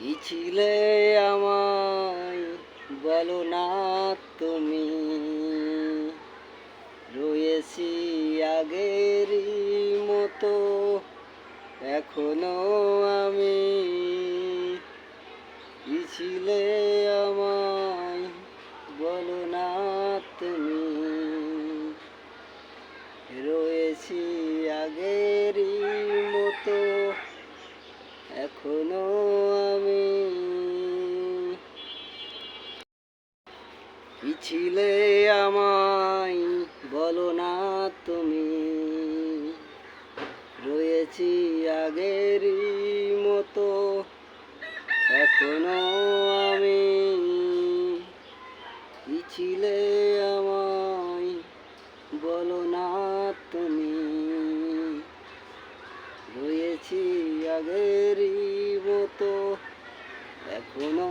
কি ছিলে আমায় বলো না তুমি, রয়েছি আগেরই মতো এখনো আমি। কি ছিলে আমায় বলো না তুমি, রয়েছি আগেরই মতো এখনো আমি। কি ছিলে আমায় বলো না তুমি, রয়েছি আগেরই মতো এখনো আমি। কি ছিলে আমায় বলো না তুমি, রয়েছি আগেরই মতো এখনো